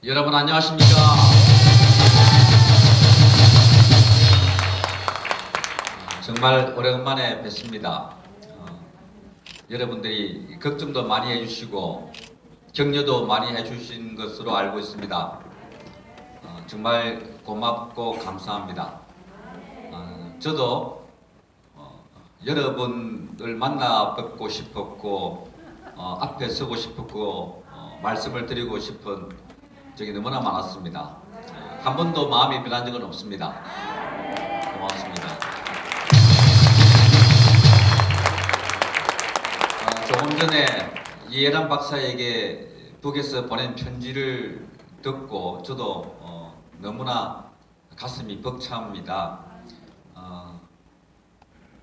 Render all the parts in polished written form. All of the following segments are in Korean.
여러분 안녕하십니까? 정말 오래간만에 뵙습니다. 여러분들이 걱정도 많이 해주시고 격려도 많이 해주신 것으로 알고 있습니다. 정말 고맙고 감사합니다. 저도 여러분을 만나 뵙고 싶었고 앞에 서고 싶었고 말씀을 드리고 싶은 적이 너무나 많았습니다. 한 번도 마음이 변한 적은 없습니다. 고맙습니다. 조금 전에 이해란 박사에게 북에서 보낸 편지를 듣고 저도 너무나 가슴이 벅찹니다.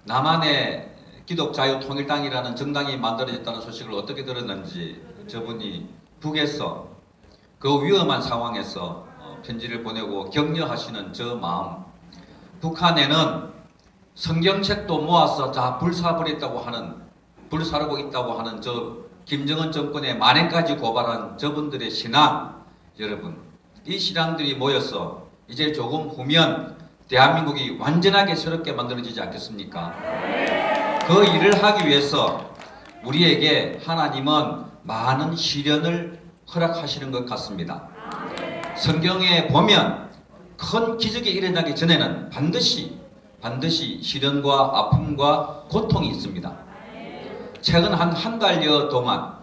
남한의 기독자유통일당이라는 정당이 만들어졌다는 소식을 어떻게 들었는지 저분이 북에서 그 위험한 상황에서 편지를 보내고 격려하시는 저 마음, 북한에는 성경책도 모아서 다 불사버렸다고 하는, 불사르고 있다고 하는 저 김정은 정권의 만행까지 고발한 저분들의 신앙, 여러분 이 신앙들이 모여서 이제 조금 후면 대한민국이 완전하게 새롭게 만들어지지 않겠습니까? 그 일을 하기 위해서 우리에게 하나님은 많은 시련을 허락하시는 것 같습니다. 성경에 보면 큰 기적이 일어나기 전에는 반드시 시련과 아픔과 고통이 있습니다. 최근 한 달여 동안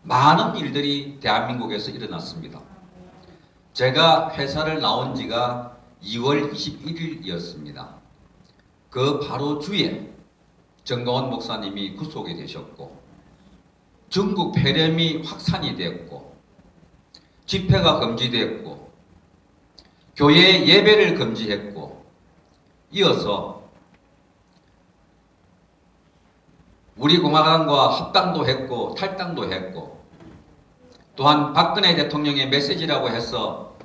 많은 일들이 대한민국에서 일어났습니다. 제가 회사를 나온 지가 2월 21일이었습니다. 그 바로 주에 정가원 목사님이 구속이 되셨고 전국 폐렴이 확산이 됐고 집회가 금지됐고 교회 예배를 금지했고 이어서 우리 공화당과 합당도 했고 탈당도 했고 또한 박근혜 대통령의 메시지라고 해서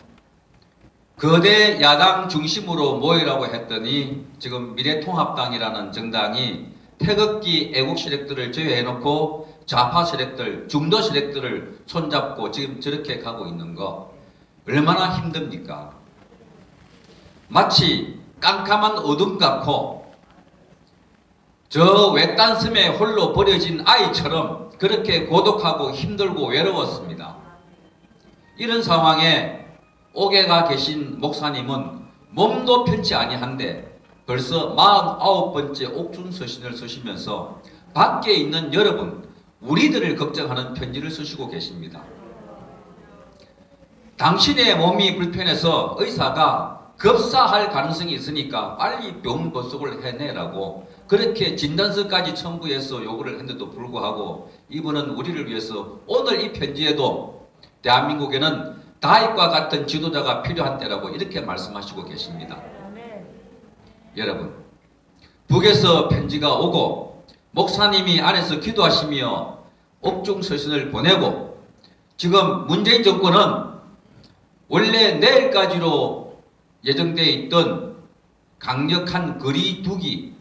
거대 야당 중심으로 모이라고 했더니 지금 미래통합당이라는 정당이 태극기 애국 세력들을 제외해놓고 좌파 세력들, 중도 세력들을 손잡고 지금 저렇게 가고 있는 거 얼마나 힘듭니까? 마치 깜깜한 어둠 같고 저 외딴 섬에 홀로 버려진 아이처럼 그렇게 고독하고 힘들고 외로웠습니다. 이런 상황에 옥에가 계신 목사님은 몸도 편치 아니한데 벌써 49번째 옥중서신을 쓰시면서 밖에 있는 여러분 우리들을 걱정하는 편지를 쓰시고 계십니다. 당신의 몸이 불편해서 의사가 급사할 가능성이 있으니까 빨리 병 보석을 해내라고 그렇게 진단서까지 첨부해서 요구를 했는데도 불구하고 이분은 우리를 위해서 오늘 이 편지에도 대한민국에는 다윗과 같은 지도자가 필요한 때라고 이렇게 말씀하시고 계십니다. 여러분 북에서 편지가 오고 목사님이 안에서 기도하시며 옥중서신을 보내고 지금 문재인 정권은 원래 내일까지로 예정되어 있던 강력한 거리두기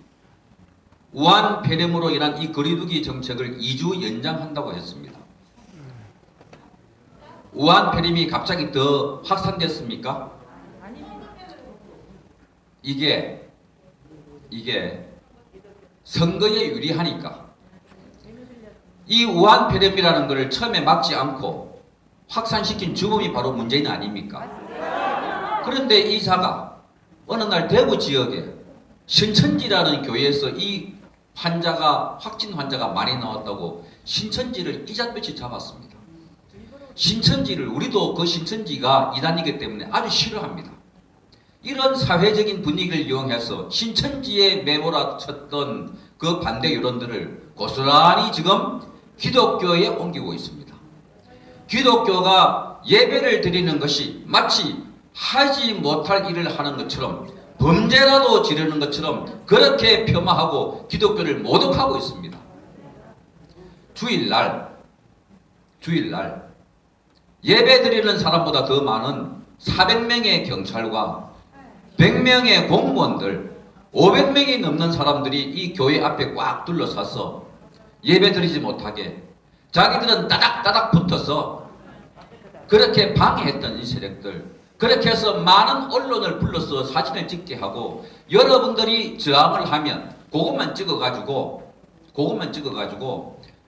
우한 폐렴으로 인한 이 거리두기 정책을 2주 연장한다고 했습니다. 우한 폐렴이 갑자기 더 확산됐습니까? 이게 선거에 유리하니까 이 우한 폐렴이라는 것을 처음에 막지 않고 확산시킨 주범이 바로 문재인 아닙니까? 그런데 이사가 어느 날 대구 지역에 신천지라는 교회에서 이 확진 환자가 많이 나왔다고 신천지를 이잣볕이 잡았습니다. 신천지를 우리도 그 신천지가 이단이기 때문에 아주 싫어합니다. 이런 사회적인 분위기를 이용해서 신천지에 매몰아쳤던 그 반대 여론들을 고스란히 지금 기독교에 옮기고 있습니다. 기독교가 예배를 드리는 것이 마치 하지 못할 일을 하는 것처럼 범죄라도 지르는 것처럼 그렇게 폄하하고 기독교를 모독하고 있습니다. 주일날 예배 드리는 사람보다 더 많은 400명의 경찰과 100명의 공무원들, 500명이 넘는 사람들이 이 교회 앞에 꽉 둘러서서 예배 드리지 못하게 자기들은 따닥따닥 붙어서 그렇게 방해했던 이 세력들, 그렇게 해서 많은 언론을 불러서 사진을 찍게 하고 여러분들이 저항을 하면 그것만 찍어가지고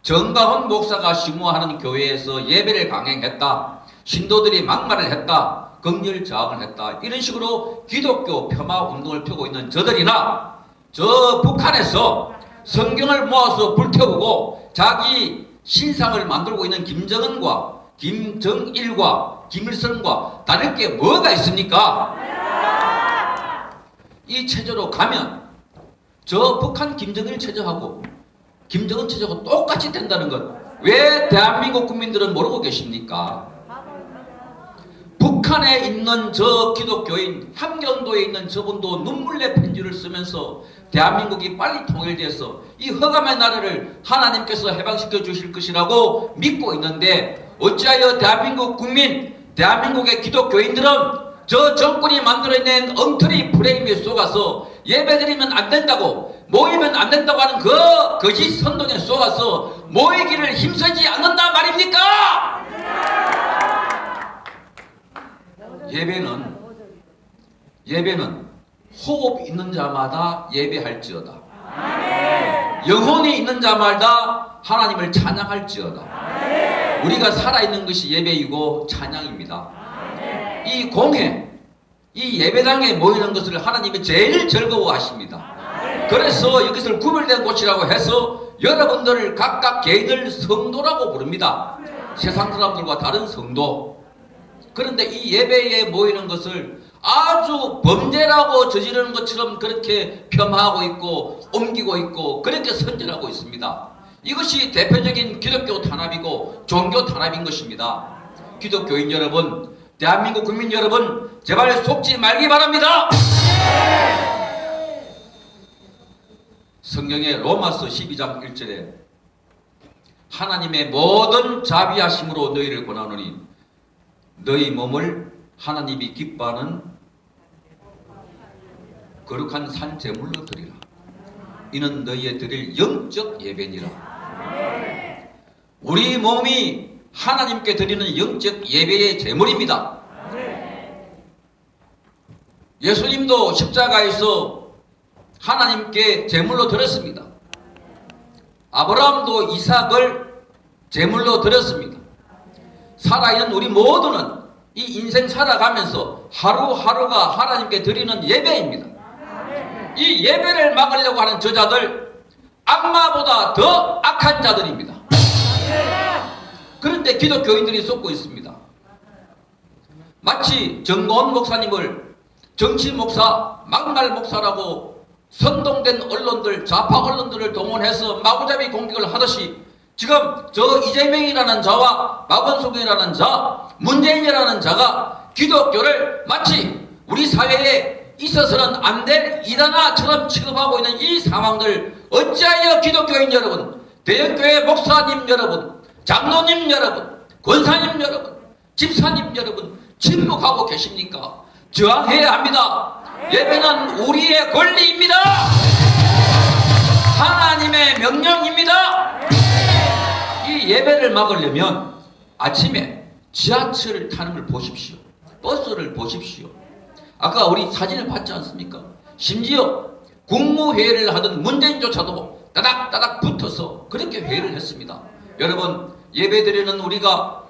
정가훈 목사가 심호하는 교회에서 예배를 강행했다, 신도들이 막말을 했다, 극렬 저항을 했다, 이런 식으로 기독교 폄하 운동을 펴고 있는 저들이나 저 북한에서 성경을 모아서 불태우고 자기 신상을 만들고 있는 김정은과 김정일과 김일성과 다를 게 뭐가 있습니까? 이 체제로 가면 저 북한 김정일 체제하고 김정은 체제하고 똑같이 된다는 것, 왜 대한민국 국민들은 모르고 계십니까? 북한에 있는 저 기독교인, 함경도에 있는 저분도 눈물의 편지를 쓰면서 대한민국이 빨리 통일돼서 이 허감의 나라를 하나님께서 해방시켜 주실 것이라고 믿고 있는데, 어찌하여 대한민국 국민, 대한민국의 기독교인들은 저 정권이 만들어낸 엉터리 프레임에 속아서 예배드리면 안 된다고, 모이면 안 된다고 하는 그 거짓 선동에 속아서 모이기를 힘쓰지 않는단 말입니까? 예배는 호흡 있는 자마다 예배할지어다. 영혼이 있는 자마다 하나님을 찬양할지어다. 우리가 살아있는 것이 예배이고 찬양입니다. 이 공회, 이 예배당에 모이는 것을 하나님이 제일 즐거워하십니다. 그래서 이것을 구별된 곳이라고 해서 여러분들을 각각 개인을 성도라고 부릅니다. 세상 사람들과 다른 성도. 그런데 이 예배에 모이는 것을 아주 범죄라고 저지르는 것처럼 그렇게 폄하하고 있고 옮기고 있고 그렇게 선전하고 있습니다. 이것이 대표적인 기독교 탄압이고 종교 탄압인 것입니다. 기독교인 여러분, 대한민국 국민 여러분, 제발 속지 말기 바랍니다. 성경의 로마서 12장 1절에 하나님의 모든 자비하심으로 너희를 권하노니 너희 몸을 하나님이 기뻐하는 거룩한 산 제물로 드리라. 이는 너희의 드릴 영적 예배니라. 우리 몸이 하나님께 드리는 영적 예배의 제물입니다. 예수님도 십자가에서 하나님께 제물로 드렸습니다. 아브라함도 이삭을 제물로 드렸습니다. 살아있는 우리 모두는 이 인생 살아가면서 하루하루가 하나님께 드리는 예배입니다. 이 예배를 막으려고 하는 저자들, 악마보다 더 악한 자들입니다. 그런데 기독교인들이 쏟고 있습니다. 마치 정거원 목사님을 정치 목사, 막말 목사라고 선동된 언론들, 좌파 언론들을 동원해서 마구잡이 공격을 하듯이 지금 저 이재명이라는 자와 박원순이라는 자, 문재인이라는 자가 기독교를 마치 우리 사회에 있어서는 안 될 일하나처럼 취급하고 있는 이 상황들, 어찌하여 기독교인 여러분, 대형교회 목사님 여러분, 장로님 여러분, 권사님 여러분, 집사님 여러분 침묵하고 계십니까? 저항해야 합니다. 예배는 우리의 권리입니다. 하나님의 명령입니다. 이 예배를 막으려면 아침에 지하철을 타는 걸 보십시오. 버스를 보십시오. 아까 우리 사진을 봤지 않습니까? 심지어 국무회의를 하던 문재인조차도 따닥따닥 붙어서 그렇게 회의를 했습니다. 여러분, 예배드리는 우리가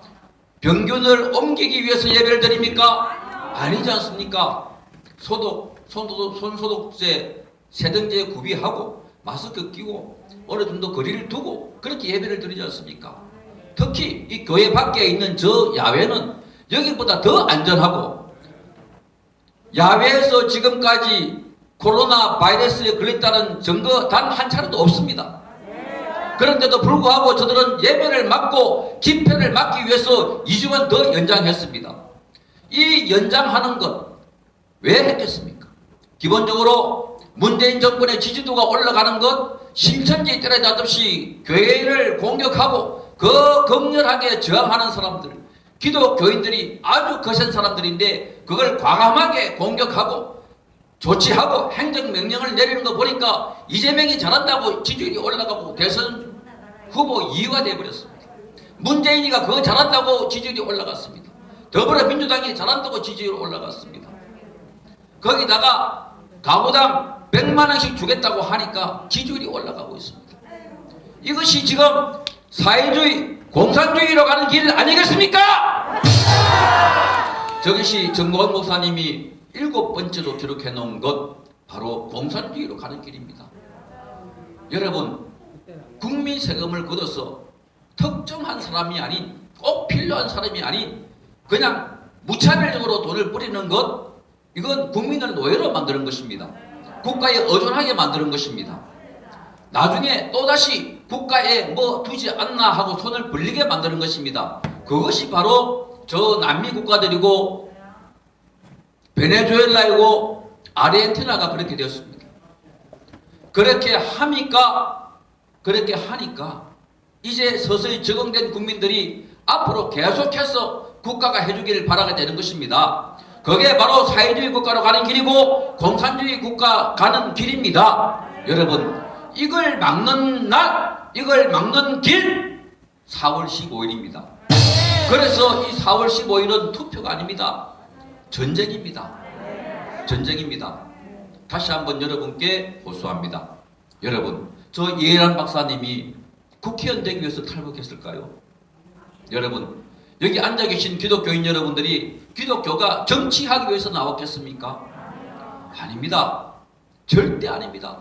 병균을 옮기기 위해서 예배를 드립니까? 아니지 않습니까? 손소독제, 세정제 구비하고 마스크 끼고 어느 정도 거리를 두고 그렇게 예배를 드리지 않습니까? 특히 이 교회 밖에 있는 저 야외는 여기보다 더 안전하고, 야외에서 지금까지 코로나 바이러스에 걸렸다는 증거 단 한 차례도 없습니다. 그런데도 불구하고 저들은 예배를 막고 집회를 막기 위해서 2주간 더 연장했습니다. 이 연장하는 것 왜 했겠습니까? 기본적으로 문재인 정권의 지지도가 올라가는 것, 신천지 때려잡듯이 교회를 공격하고 그 격렬하게 저항하는 사람들, 기독교인들이 아주 거센 사람들인데 그걸 과감하게 공격하고 조치하고 행정명령을 내리는 거 보니까 이재명이 잘한다고 지지율이 올라가고 대선 후보 2위가 되어버렸습니다. 문재인이가 그거 잘한다고 지지율이 올라갔습니다. 더불어민주당이 잘한다고 지지율 올라갔습니다. 거기다가 가구당 100만 원씩 주겠다고 하니까 지지율이 올라가고 있습니다. 이것이 지금 사회주의, 공산주의로 가는 길 아니겠습니까? 저것이 정광훈 목사님이 7번째로 기록해 놓은 것, 바로 공산주의로 가는 길입니다. 여러분, 국민 세금을 걷어서 특정한 사람이 아닌, 꼭 필요한 사람이 아닌 그냥 무차별적으로 돈을 뿌리는 것, 이건 국민을 노예로 만드는 것입니다. 국가에 의존하게 만드는 것입니다. 나중에 또다시 국가에 뭐 두지 않나 하고 손을 벌리게 만드는 것입니다. 그것이 바로 저 남미 국가들이고 베네수엘라이고 아르헨티나가 그렇게 되었습니다. 그렇게 하니까 이제 서서히 적응된 국민들이 앞으로 계속해서 국가가 해주기를 바라게 되는 것입니다. 그게 바로 사회주의 국가로 가는 길이고 공산주의 국가 가는 길입니다. 여러분, 이걸 막는 날, 이걸 막는 길 4월 15일입니다. 그래서 이 4월 15일은 투표가 아닙니다. 전쟁입니다. 전쟁입니다. 다시 한번 여러분께 호소합니다. 여러분, 저 이해란 박사님이 국회의원 되기 위해서 탈북했을까요? 여러분, 여기 앉아 계신 기독교인 여러분들이 기독교가 정치하기 위해서 나왔겠습니까? 아닙니다. 절대 아닙니다.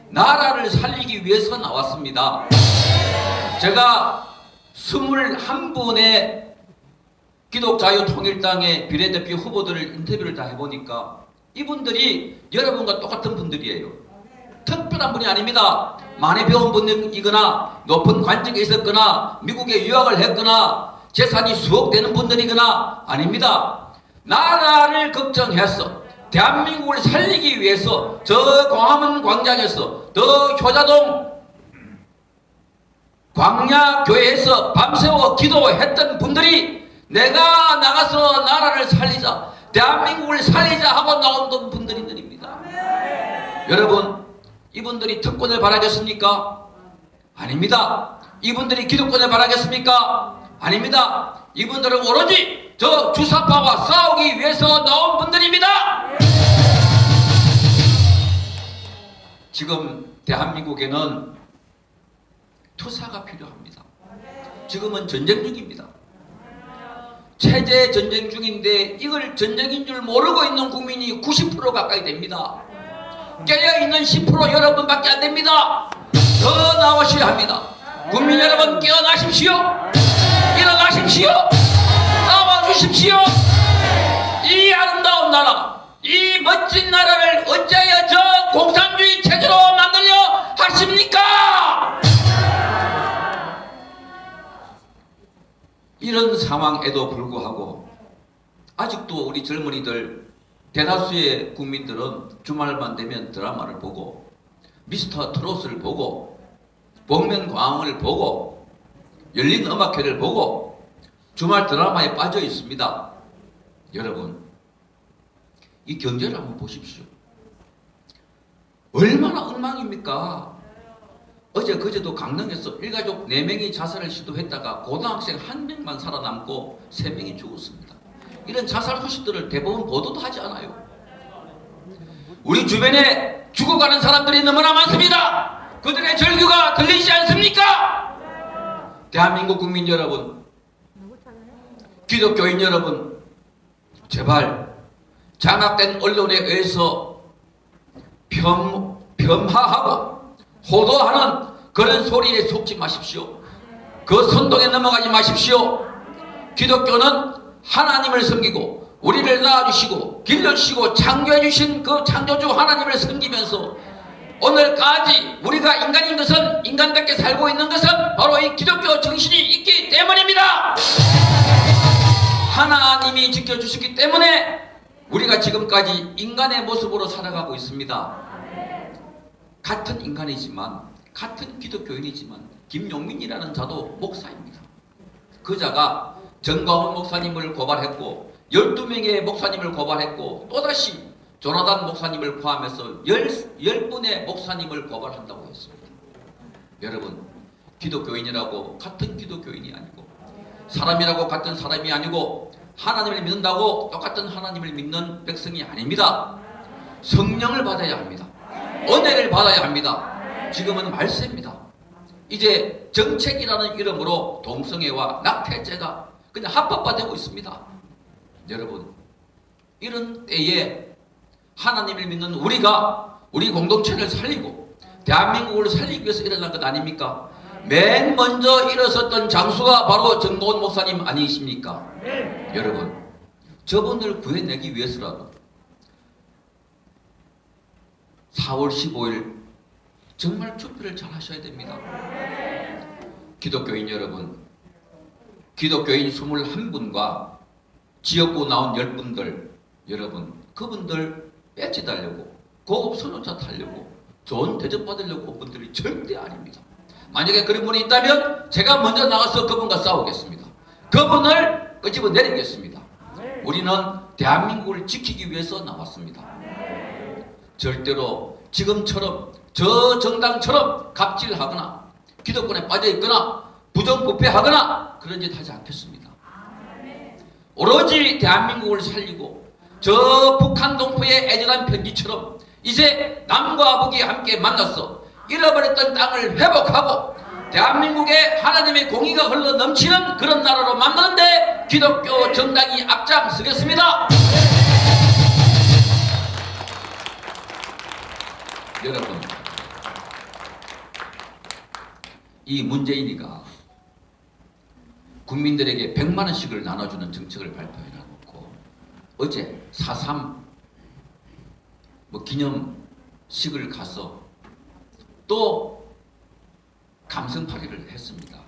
나라를 살리기 위해서 나왔습니다. 제가 21분의 기독자유통일당의 비례대표 후보들을 인터뷰를 다 해보니까 이분들이 여러분과 똑같은 분들이에요. 특별한 분이 아닙니다. 많이 배운 분이거나 높은 관직에 있었거나 미국에 유학을 했거나 재산이 수억 되는 분들이거나 아닙니다. 나라를 걱정해서 대한민국을 살리기 위해서 저 광화문 광장에서 더 효자동 광야교회에서 밤새워 기도했던 분들이 내가 나가서 나라를 살리자, 대한민국을 살리자 하고 나온 분들입니다. 여러분, 이분들이 특권을 바라겠습니까? 아닙니다. 이분들이 기득권을 바라겠습니까? 아닙니다. 이분들은 오로지 저 주사파와 싸우기 위해서 나온 분들입니다. 지금 대한민국에는 투사가 필요합니다. 지금은 전쟁 중입니다. 체제 전쟁 중인데 이걸 전쟁인 줄 모르고 있는 국민이 90% 가까이 됩니다. 깨어있는 10% 여러분밖에 안 됩니다. 더 나오셔야 합니다. 국민 여러분, 깨어나십시오. 일어나십시오. 나와주십시오. 이 아름다운 나라, 이 멋진 나라를 어찌하여 저 공산주의 체제로 만들려 하십니까? 이런 상황에도 불구하고 아직도 우리 젊은이들, 대다수의 국민들은 주말만 되면 드라마를 보고 미스터 트롯을 보고 복면가왕을 보고 열린 음악회를 보고 주말 드라마에 빠져 있습니다. 여러분, 이 경제를 한번 보십시오. 얼마나 엉망입니까? 어제 그제도 강릉에서 일가족 4명이 자살을 시도했다가 고등학생 1명만 살아남고 3명이 죽었습니다. 이런 자살 소식들을 대부분 보도도 하지 않아요. 우리 주변에 죽어가는 사람들이 너무나 많습니다. 그들의 절규가 들리지 않습니까? 대한민국 국민 여러분, 기독교인 여러분, 제발 장악된 언론에 의해서 폄하하고 호도하는 그런 소리에 속지 마십시오. 그 선동에 넘어가지 마십시오. 기독교는 하나님을 섬기고 우리를 낳아주시고 길러주시고 창조해주신 그 창조주 하나님을 섬기면서 오늘까지 우리가 인간인 것은, 인간답게 살고 있는 것은 바로 이 기독교 정신이 있기 때문입니다. 하나님이 지켜주셨기 때문에 우리가 지금까지 인간의 모습으로 살아가고 있습니다. 같은 인간이지만, 같은 기독교인이지만 김용민이라는 자도 목사입니다. 그 자가 정광훈 목사님을 고발했고 12명의 목사님을 고발했고 또다시 조나단 목사님을 포함해서 10분의 목사님을 고발한다고 했습니다. 여러분, 기독교인이라고 같은 기독교인이 아니고, 사람이라고 같은 사람이 아니고, 하나님을 믿는다고 똑같은 하나님을 믿는 백성이 아닙니다. 성령을 받아야 합니다. 은혜를 받아야 합니다. 지금은 말세입니다. 이제 정책이라는 이름으로 동성애와 낙태죄가 그냥 합법화되고 있습니다. 여러분, 이런 때에 하나님을 믿는 우리가 우리 공동체를 살리고 대한민국을 살리기 위해서 일어난 것 아닙니까? 맨 먼저 일어섰던 장수가 바로 정도원 목사님 아니십니까? 네. 여러분, 저분을 구해내기 위해서라도 4월 15일 정말 투표를 잘 하셔야 됩니다. 기독교인 여러분, 기독교인 21분과 지역구 나온 10분들, 여러분, 그분들 배지 달려고 고급 선호차 타려고 좋은 대접받으려고 온 분들이 절대 아닙니다. 만약에 그런 분이 있다면 제가 먼저 나가서 그분과 싸우겠습니다. 그분을 끄집어 내리겠습니다. 우리는 대한민국을 지키기 위해서 나왔습니다. 절대로 지금처럼 저 정당처럼 갑질하거나 기득권에 빠져있거나 부정부패하거나 그런 짓 하지 않겠습니다. 오로지 대한민국을 살리고 저 북한 동포의 애절한 편지처럼 이제 남과 북이 함께 만나서 잃어버렸던 땅을 회복하고 대한민국에 하나님의 공의가 흘러 넘치는 그런 나라로 만드는데 기독교 정당이 앞장서겠습니다. 여러분, 이 문재인이가 국민들에게 100만 원씩을 나눠주는 정책을 발표해놓고 어제 4.3 기념식을 가서 또 감성팔이를 했습니다.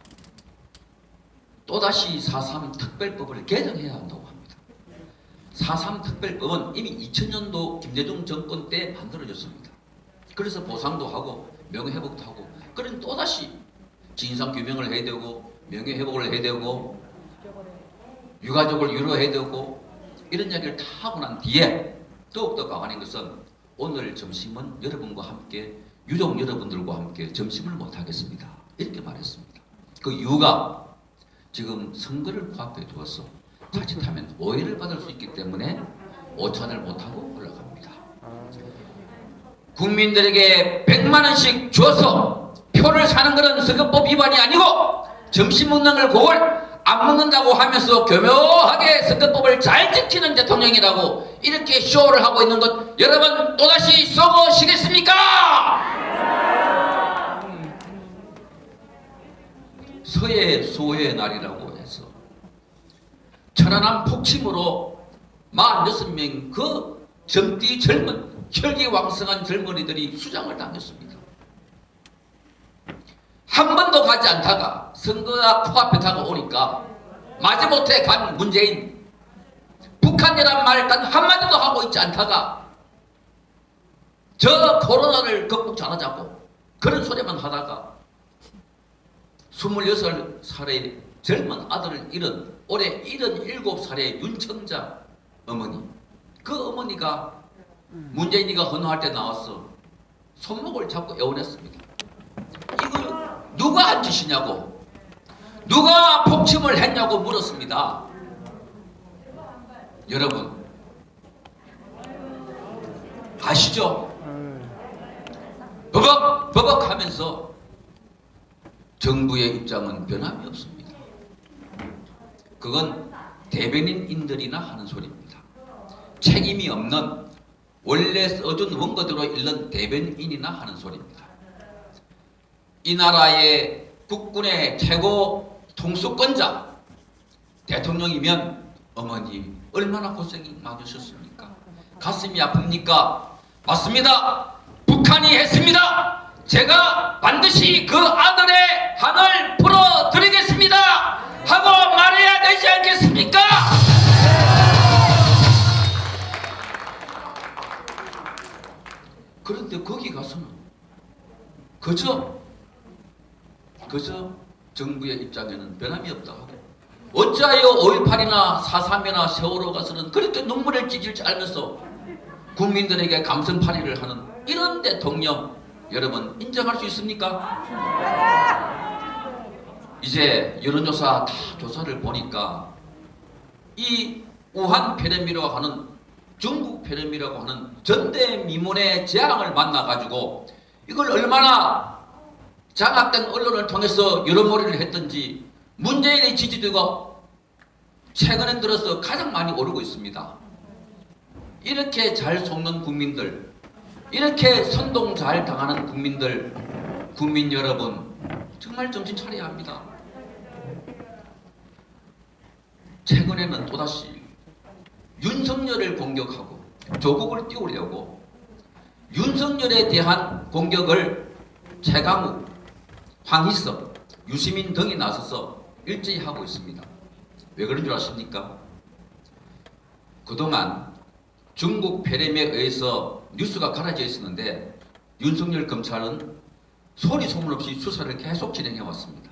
또다시 4.3 특별법을 개정해야 한다고 합니다. 4.3 특별법은 이미 2000년도 김대중 정권 때 만들어졌습니다. 그래서 보상도 하고 명예회복도 하고 그런 또다시 진상규명을 해야 되고 명예회복을 해야 되고 유가족을 유로해야 되고 이런 이야기를 다 하고 난 뒤에 더욱더 가관인 것은 오늘 점심은 여러분과 함께 유족 여러분들과 함께 점심을 못하겠습니다. 이렇게 말했습니다. 그 이유가 지금 선거를 코앞에 두어서 자칫하면 오해를 받을 수 있기 때문에 오찬을 못하고 올라갑니다. 국민들에게 100만 원씩 주어서 표를 사는 것은 선거법 위반이 아니고 점심 먹는 걸 그걸 안 먹는다고 하면서 교묘하게 선거법을 잘 지키는 대통령이라고 이렇게 쇼를 하고 있는 것 여러분 또다시 쏘고시겠습니까? 서해 소해 날이라고 해서 천안함 폭침으로 46명 그 젊디 젊은 혈기왕성한 젊은이들이 수장을 당했습니다. 한 번도 가지 않다가 선거가 코앞에 다가오니까 마지못해 간 문재인 북한이란 말 단 한마디도 하고 있지 않다가 저 코로나를 극복 잘하자고 그런 소리만 하다가 26살의 젊은 아들을 잃은 올해 77살의 윤청자 어머니 그 어머니가 문재인이가 헌화할 때 나와서 손목을 잡고 애원했습니다. 이거 누가 한 짓이냐고 누가 폭침을 했냐고 물었습니다. 여러분 아시죠? 버벅 하면서 정부의 입장은 변함이 없습니다. 그건 대변인들이나 하는 소리입니다. 책임이 없는 원래 써준 원고대로 읽는 대변인이나 하는 소리입니다. 이 나라의 국군의 최고 통수권자 대통령이면 어머니 얼마나 고생이 많으셨습니까? 가슴이 아픕니까? 맞습니다. 북한이 했습니다. 제가 반드시 그 아들의 한을 풀어드리겠습니다 하고 말해야 되지 않겠습니까? 그런데 거기 가서는 그저 정부의 입장에는 변함이 없다 하고 어찌하여 5.18이나 4.3이나 세월호 가서는 그렇게 눈물을 찢을 줄 알면서 국민들에게 감성팔이를 하는 이런 대통령 여러분 인정할 수 있습니까? 이제 여론조사 다 조사를 보니까 이 우한 폐렴이라고 하는 중국 폐렴이라고 하는 전대미문의 재앙을 만나가지고 이걸 얼마나 장악된 언론을 통해서 여론몰이를 했던지 문재인의 지지도가 최근에 들어서 가장 많이 오르고 있습니다. 이렇게 잘 속는 국민들, 이렇게 선동 잘 당하는 국민들, 국민 여러분 정말 정신 차려야 합니다. 최근에는 또다시 윤석열을 공격하고 조국을 띄우려고 윤석열에 대한 공격을 최강욱, 황희석, 유시민 등이 나서서 일제히 하고 있습니다. 왜 그런 줄 아십니까? 그동안 중국 폐렴에 의해서 뉴스가 갈아져 있었는데 윤석열 검찰은 소리 소문 없이 수사를 계속 진행해 왔습니다.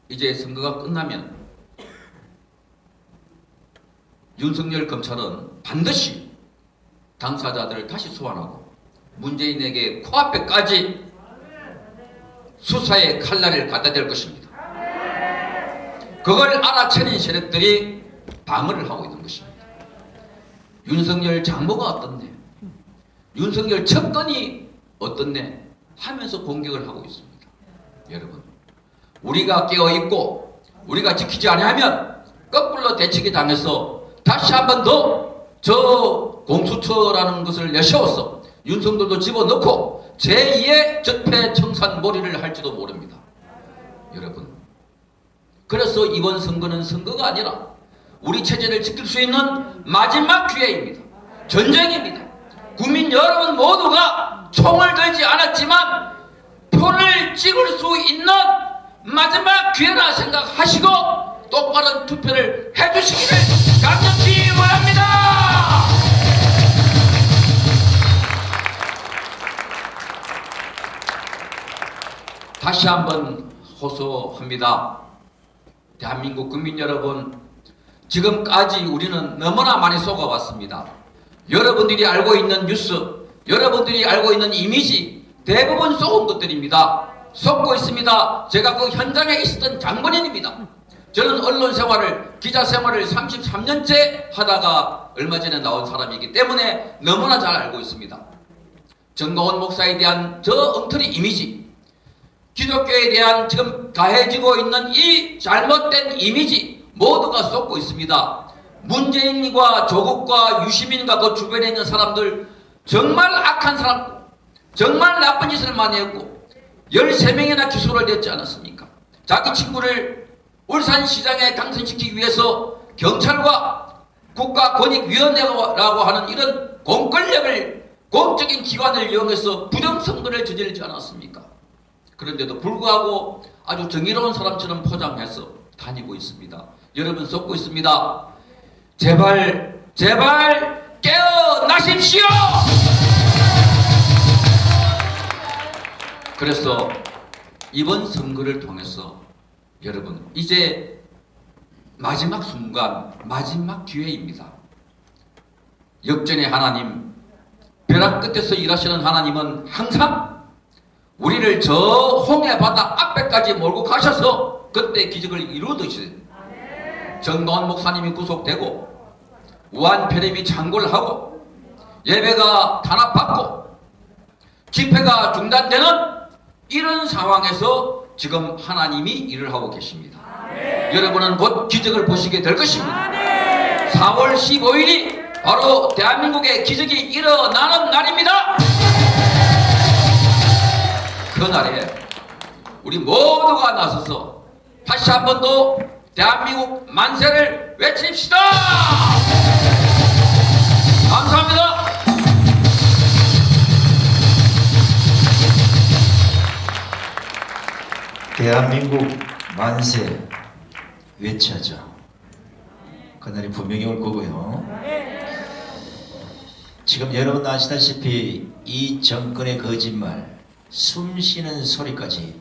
이제 선거가 끝나면 윤석열 검찰은 반드시 당사자들을 다시 소환하고 문재인에게 코앞에까지 수사의 칼날을 갖다 댈 것입니다. 그걸 알아채는 세력들이 방어를 하고 있는 것입니다. 윤석열 장모가 어떻네, 윤석열 측근이 어떻네 하면서 공격을 하고 있습니다. 여러분, 우리가 깨어있고 우리가 지키지 아니하면 거꾸로 대치기 당해서 다시 한 번 더 저 공수처라는 것을 내세워서 윤석열도 집어넣고 제2의 적폐청산몰이를 할지도 모릅니다. 여러분, 그래서 이번 선거는 선거가 아니라 우리 체제를 지킬 수 있는 마지막 기회입니다. 전쟁입니다. 국민 여러분 모두가 총을 들지 않았지만 표를 찍을 수 있는 마지막 기회라 생각하시고 똑바른 투표를 해주시기를 강력히 원합니다. 다시 한번 호소합니다. 대한민국 국민 여러분, 지금까지 우리는 너무나 많이 속아왔습니다. 여러분들이 알고 있는 뉴스, 여러분들이 알고 있는 이미지 대부분 속은 것들입니다. 속고 있습니다. 제가 그 현장에 있었던 장본인입니다. 저는 언론 생활을, 기자 생활을 33년째 하다가 얼마 전에 나온 사람이기 때문에 너무나 잘 알고 있습니다. 정광훈 목사에 대한 저 엉터리 이미지, 기독교에 대한 지금 가해지고 있는 이 잘못된 이미지 모두가 쏟고 있습니다. 문재인과 조국과 유시민과 그 주변에 있는 사람들 정말 악한 사람, 정말 나쁜 짓을 많이 했고 13명이나 기소를 됐지 않았습니까? 자기 친구를 울산시장에 당선시키기 위해서 경찰과 국가권익위원회라고 하는 이런 공권력을, 공적인 기관을 이용해서 부정선거를 저지르지 않았습니까? 그런데도 불구하고 아주 정의로운 사람처럼 포장해서 다니고 있습니다. 여러분 속고 있습니다. 제발 제발 깨어나십시오. 그래서 이번 선거를 통해서 여러분 이제 마지막 순간, 마지막 기회입니다. 역전의 하나님, 벼락 끝에서 일하시는 하나님은 항상 우리를 저 홍해 바다 앞에까지 몰고 가셔서 그때 기적을 이루듯이 정광훈 목사님이 구속되고 우한 폐렴이 창궐을 하고 예배가 탄압받고 집회가 중단되는 이런 상황에서 지금 하나님이 일을 하고 계십니다. 여러분은 곧 기적을 보시게 될 것입니다. 4월 15일이 바로 대한민국의 기적이 일어나는 날입니다. 그날에 우리 모두가 나서서 다시 한 번 더 대한민국 만세를 외칩시다. 감사합니다. 대한민국 만세 외쳐죠. 그날이 분명히 올 거고요. 지금 여러분 아시다시피 이 정권의 거짓말, 숨쉬는 소리까지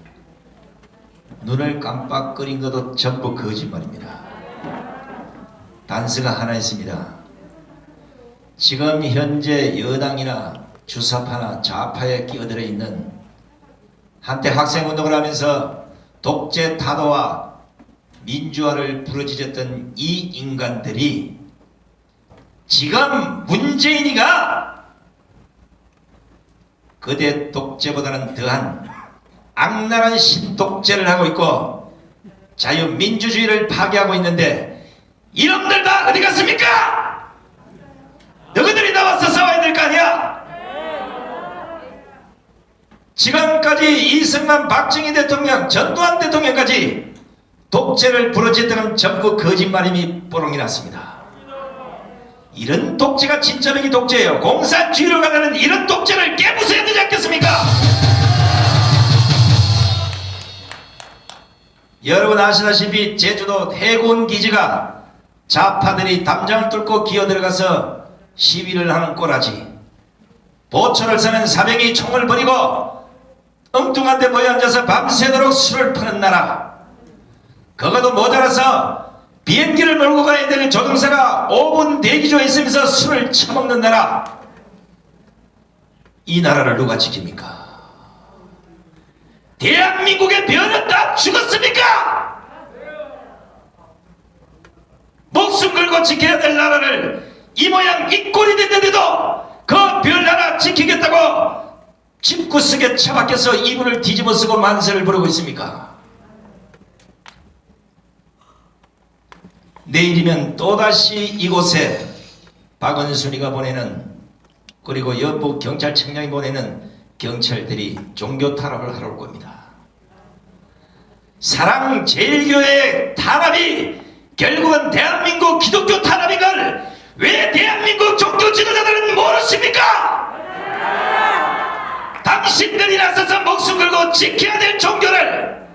눈을 깜빡거린 것도 전부 거짓말입니다. 단서가 하나 있습니다. 지금 현재 여당이나 주사파나 좌파에 끼어들어 있는, 한때 학생운동을 하면서 독재 타도와 민주화를 부르짖었던 이 인간들이 지금 문재인이가 그대 독재보다는 더한 악랄한 신독재를 하고 있고 자유민주주의를 파괴하고 있는데 이놈들 다 어디 갔습니까? 너희들이 나와서 싸워야 될 거 아니야? 지금까지 이승만, 박정희 대통령, 전두환 대통령까지 독재를 부르짖던 전부 거짓말임이 뽀롱이 났습니다. 이런 독재가 진짜적인 독재예요. 공산주의로 가는 이런 독재를 깨부숴야 되지 않겠습니까? 여러분 아시다시피 제주도 해군기지가 좌파들이 담장을 뚫고 기어들어가서 시위를 하는 꼬라지, 보초를 서는 사병이 총을 버리고 엉뚱한 데 모여 앉아서 밤새도록 술을 파는 나라, 그것도 모자라서 비행기를 몰고 가야 되는 조종사가 5분 대기조에 있으면서 술을 처먹는 나라, 이 나라를 누가 지킵니까? 대한민국의 별은 다 죽었습니까? 목숨 걸고 지켜야 될 나라를 이 모양 이 꼴이 됐는데도 그 별 하나 지키겠다고 집구석에 처박혀서 이불을 뒤집어 쓰고 만세를 부르고 있습니까? 내일이면 또다시 이곳에 박원순이가 보내는, 그리고 여부 경찰청장이 보내는 경찰들이 종교 탄압을 하러 올 겁니다. 사랑제일교회 탄압이 결국은 대한민국 기독교 탄압인 걸 왜 대한민국 종교 지도자들은 모르십니까? 당신들이 나서서 목숨 걸고 지켜야 될 종교를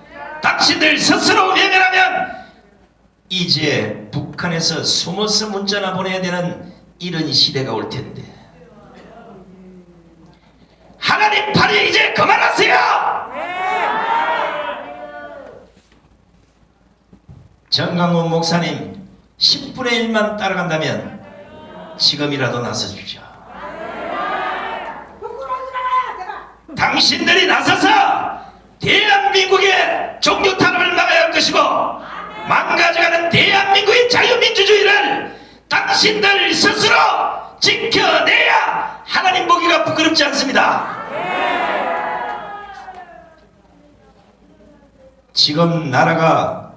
당신들 스스로 외면하면 이제 북한에서 숨어서 문자나 보내야 되는 이런 시대가 올 텐데, 하나님 팔이 이제 그만하세요. 정강훈 목사님 10분의 1만 따라간다면 지금이라도 나서주십시오. 당신들이 나서서 대한민국의 종교 탄압을 막아야 할 것이고, 망가져가는 대한민국의 자유민주주의를 당신들 스스로 지켜내야 하나님 보기가 부끄럽지 않습니다. 지금 나라가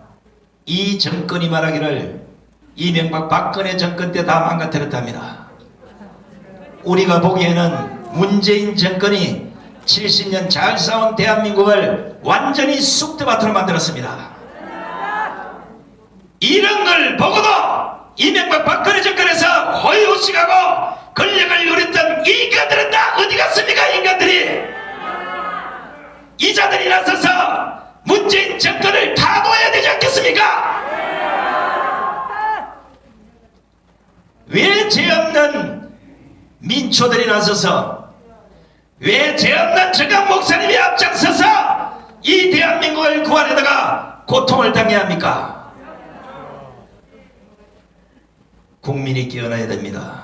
이 정권이 말하기를 이명박 박근혜 정권 때 다 망가뜨렸답니다. 우리가 보기에는 문재인 정권이 70년 잘 싸운 대한민국을 완전히 쑥대밭으로 만들었습니다. 이런 걸 보고도 이명박 박근혜 정권에서 호의호식하고 권력을 누렸던 인간들은 다 어디 갔습니까? 인간들이 이 자들이 나서서 문재인 정권을 타도해야 되지 않겠습니까? 왜 죄 없는 민초들이 나서서, 왜 죄 없는 정강 목사님이 앞장서서 이 대한민국을 구하려다가 고통을 당해야 합니까? 국민이 깨어나야 됩니다.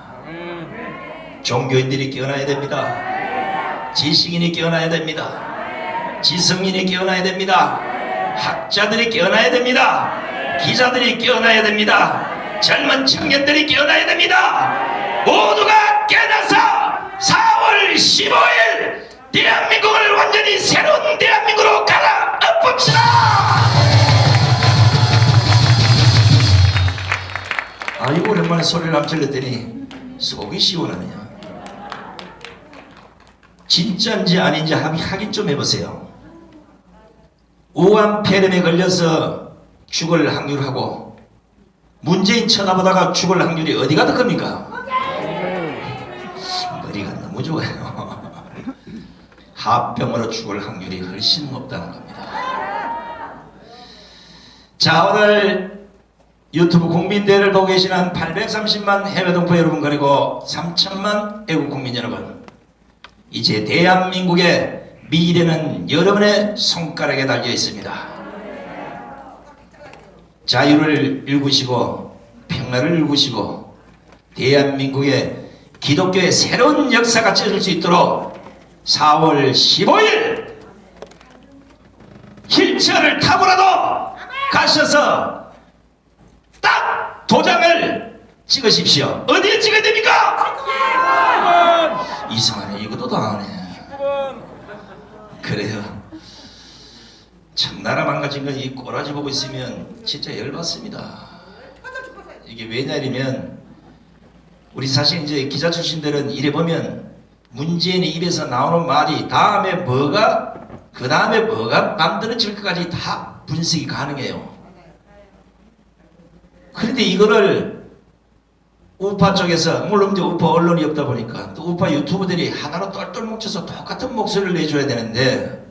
종교인들이 깨어나야 됩니다. 지식인이 깨어나야 됩니다. 지성인이 깨어나야 됩니다. 학자들이 깨어나야 됩니다. 기자들이 깨어나야 됩니다. 젊은 청년들이 깨어나야 됩니다. 모두가 깨어나서 4월 15일 대한민국을 완전히 새로운 대한민국으로 갈아엎읍시다. 아이고 오랜만에 소리를 앞질렀더니 속이 시원하네요. 진짜인지 아닌지 확인 좀 해보세요. 우한 폐렴에 걸려서 죽을 확률하고 문재인 쳐다보다가 죽을 확률이 어디가 더 큽니까? 머리가 너무 좋아요. 합병으로 죽을 확률이 훨씬 높다는 겁니다. 자, 오늘 유튜브 국민대회를 보고 계시는 830만 해외 동포 여러분, 그리고 3천만 애국 국민 여러분, 이제 대한민국의 미래는 여러분의 손가락에 달려 있습니다. 자유를 일구시고 평화를 일구시고 대한민국의 기독교의 새로운 역사가 찢어질 수 있도록 4월 15일 휠체어를 타고라도 가셔서 딱 도장을 찍으십시오. 어디에 찍어야 됩니까? 이상하네. 이것도 다 하네. 그래요. 참 나라 망가진 건 이 꼬라지 보고 있으면 진짜 열받습니다. 이게 왜냐면 우리 사실 이제 기자 출신들은 이래 보면 문재인의 입에서 나오는 말이 다음에 뭐가 그 다음에 뭐가 만들어질 것까지 다 분석이 가능해요. 그런데 이거를 우파 쪽에서 물론 이제 우파 언론이 없다 보니까 또 우파 유튜브들이 하나로 똘똘 뭉쳐서 똑같은 목소리를 내줘야 되는데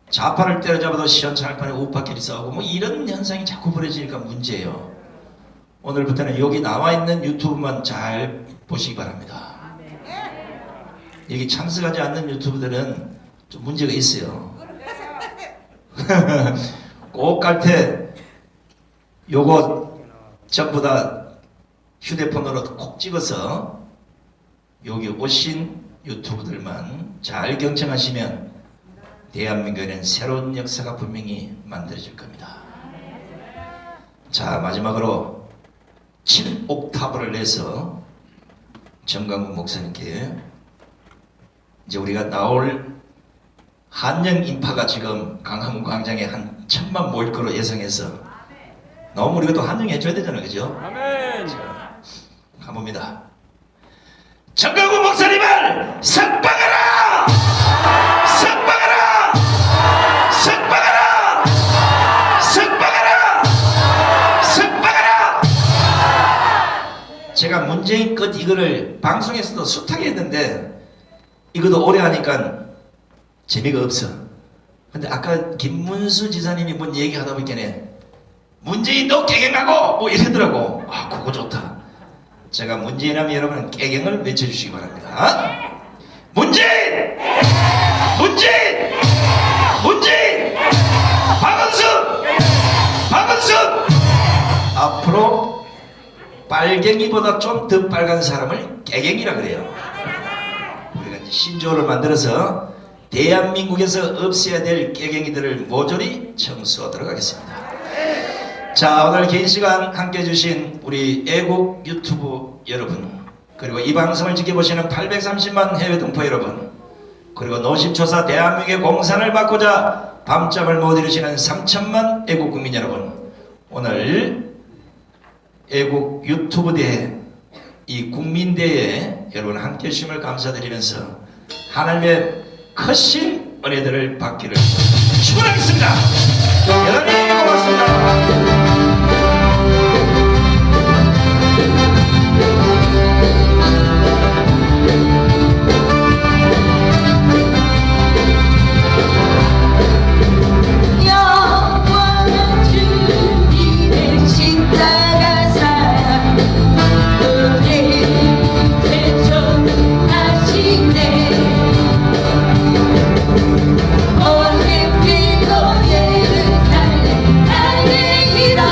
좌파를 때려잡아도 시원찮을 판에 우파끼리 싸우고 뭐 이런 현상이 자꾸 벌어지니까 문제예요. 오늘부터는 여기 나와 있는 유튜브만 잘 보시기 바랍니다. 여기 참석하지 않는 유튜브들은 좀 문제가 있어요. 꼭 갈 때 요거 전부 다 휴대폰으로 콕 찍어서 여기 오신 유튜브들만 잘 경청하시면 대한민국에는 새로운 역사가 분명히 만들어질 겁니다. 자, 마지막으로 7옥타브를 내서 정강훈 목사님께 이제 우리가 나올 한영 인파가 지금 강화문 광장에 한 1000만 모일 거로 예상해서 너무 우리가 또 한영해줘야 되잖아요. 그죠? 아멘. 자, 가봅니다. 정강훈 목사님을 석방하라! 석방하라! 석방하라! 석방하라! 석방하라! 제가 문재인 것 이거를 방송에서도 숱하게 했는데 이것도 오래 하니까 재미가 없어. 근데 아까 김문수 지사님이 뭔 얘기하다 보니까 문재인도 깨갱하고 뭐 이러더라고. 아, 그거 좋다. 제가 문재인 하면 여러분은 깨갱을 외쳐주시기 바랍니다. 문재인! 문재인! 문재인! 박원순! 박원순! 앞으로 빨갱이보다 좀 더 빨간 사람을 깨갱이라 그래요. 우리가 이제 신조어를 만들어서 대한민국에서 없애야 될 깨갱이들을 모조리 청소하도록 하겠습니다. 자, 오늘 긴 시간 함께 해주신 우리 애국 유튜브 여러분, 그리고 이 방송을 지켜보시는 830만 해외 동포 여러분, 그리고 노심초사 대한민국의 공산을 막고자 밤잠을 못 이루시는 3천만 애국 국민 여러분, 오늘 애국 유튜브 대회, 이 국민대회에 여러분 함께 해주심을 감사드리면서 하나님의 크신 은혜들을 받기를 축원하겠습니다. 대단히 고맙습니다. 올림픽 예루살렘 달리기라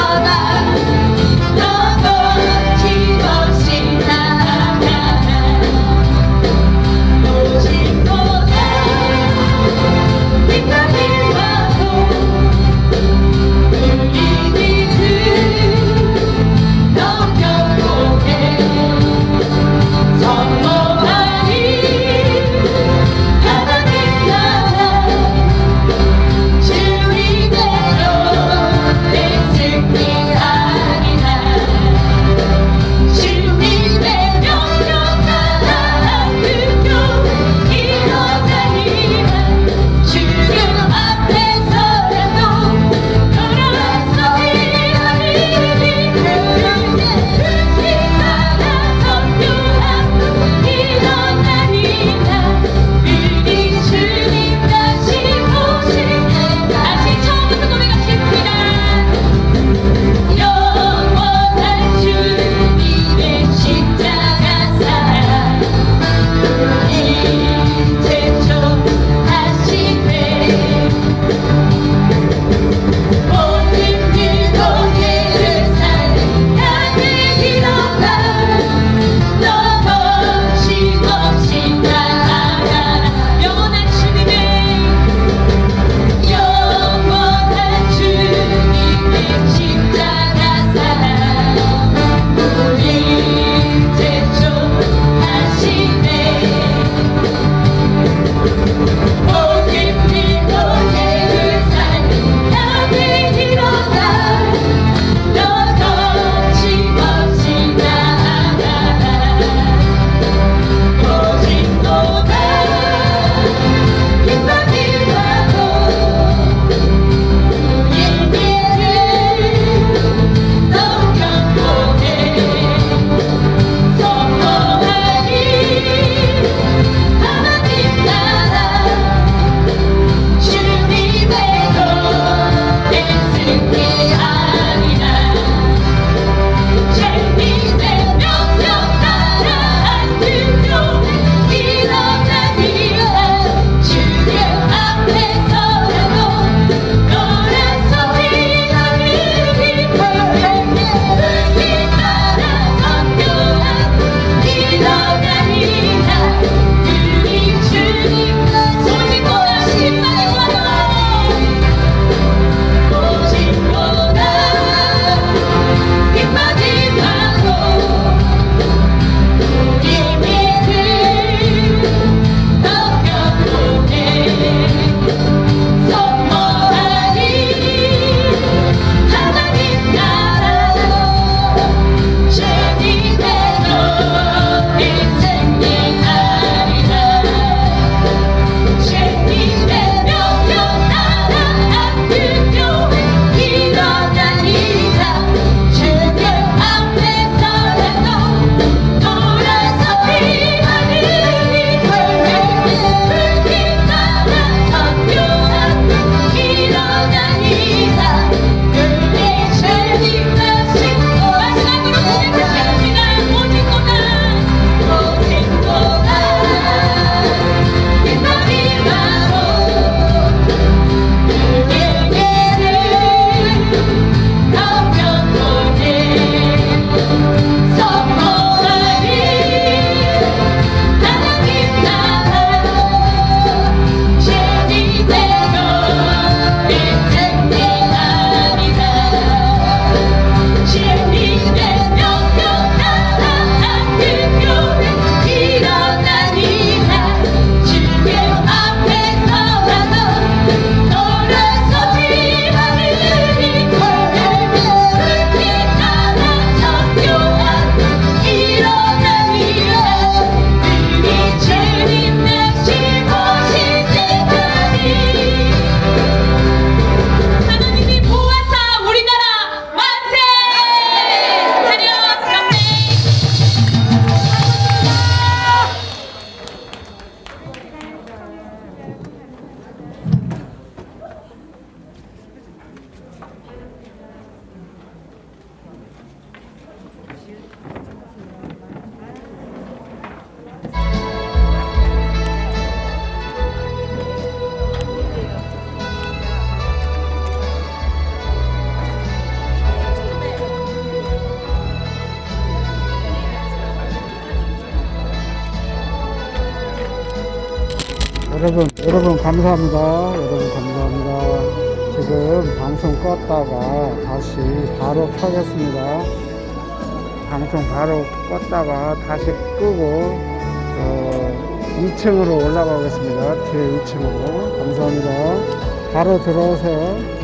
여러분 감사합니다. 여러분 감사합니다. 지금 방송 껐다가 다시 바로 켜겠습니다. 방송 바로 껐다가 다시 끄고 2층으로 올라가겠습니다. 뒤에 2층으로. 감사합니다. 바로 들어오세요.